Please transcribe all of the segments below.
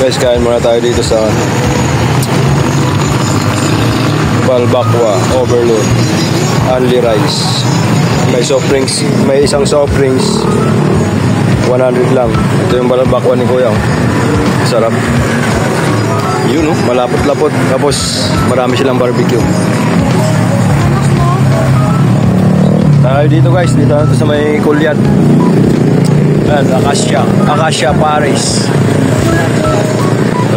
Guys, kain muna tayo dito sa Balbakwa Overload. Only rice. May soft drinks, may isang soft drinks 100 lang. Ito yung balbakwa ni Kuya. Sarap. Yun, no? Malapot-lapot. Tapos marami silang barbecue. Tayo dito guys, dito natin sa may Kulyat. Ayan, Acacia Paris.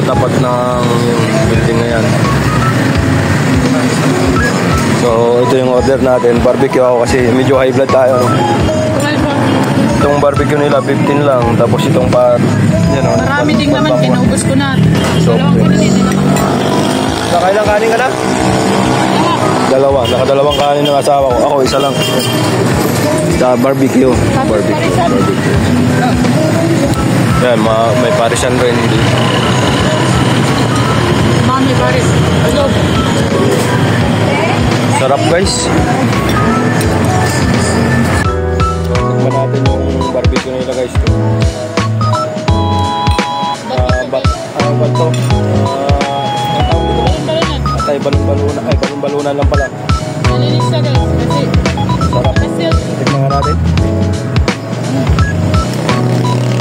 Tapat ng yung building na yan. So ito yung order natin. Barbecue ako kasi medyo high blood tayo, no? Itong barbecue nila 15 lang. Tapos itong yan, no? Marami din naman, kinaubos ko na. So, nakailang kanin ka na? Dalawa. Nakadalawang kanin ng asawa ko. Ako isa lang. Sa barbecue. Yan, may parisan rin. Mami paris. Hello. Sarap guys. Tikman natin yung barbecue nila guys. Ba't to? Atay balon-balunan. Ay, balon-balunan lang pala. Nalinis na guys. Kasi sarap. Tikman nga natin.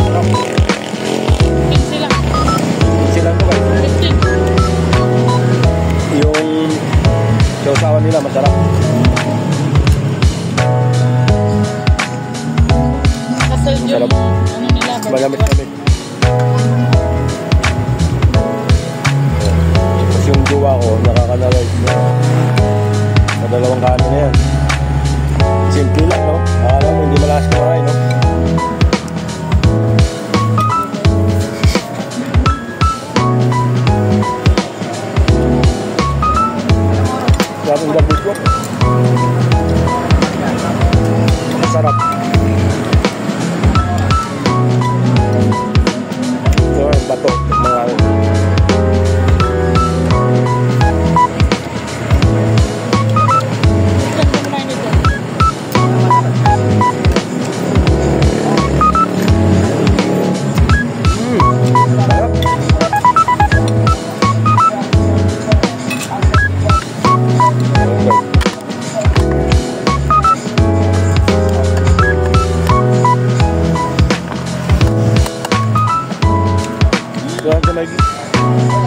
Sarap. 15 lang. 15 lang to guys. 15. Yung sausawan nila masarap. Kasal yung ano nila. Magamit-gamit. Tapos yung jowa ko nakakanalay sa dalawang kanin na yan. Simple lang, no? Akala mo hindi malakas kumain, no? Sarap yung double cook. Masarap. So, yung bato. Mga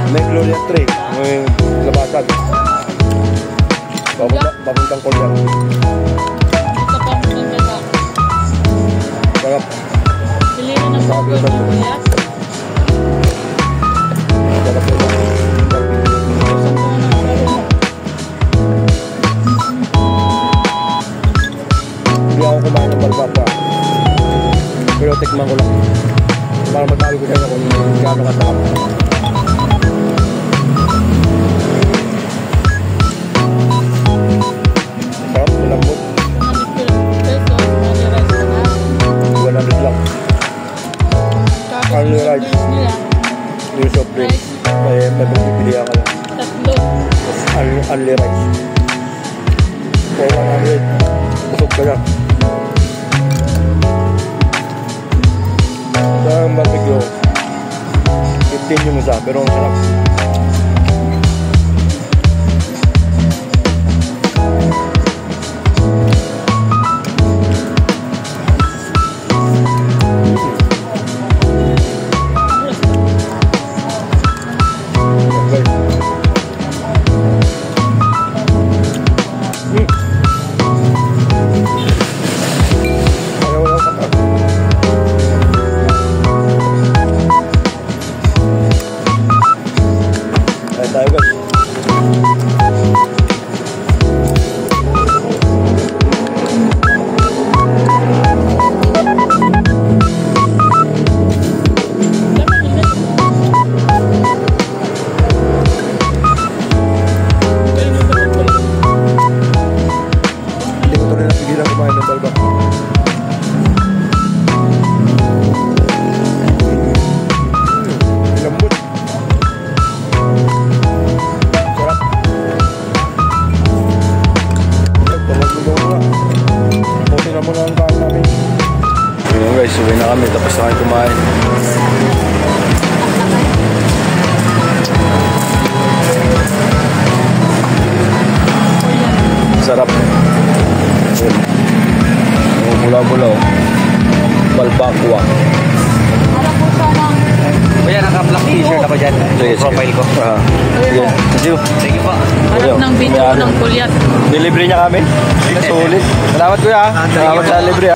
may Gloria 3, may labasan. Papuntang Kulyat. Ito pa mo din ba? Sarap. Pili na ng burger ng Kulyat. Sarap yun. Hindi ako kumain ng balbakwa. Pero tikman ko lang. Para matawag ko sa inyo kung gaano kasarap. Sarap, malambot. 100 lang. Only rice. Yung soft drinks. May pagpipilihan ka lang. Tatlo. Only rice. For 100. Busog ka na. Sa barbecue, 15 yung isa, pero ang sarap. Sarap. Mula-mula oh. Balbakwa. Para po siya ng... Kuya, naka-black t-shirt ako dyan. Sige, Profile ko. Sige. Thank you. Thank you po. Harap ng video ng kulyat. Delivery niya kami. Sulit. Salamat kuya. Salamat sa libre.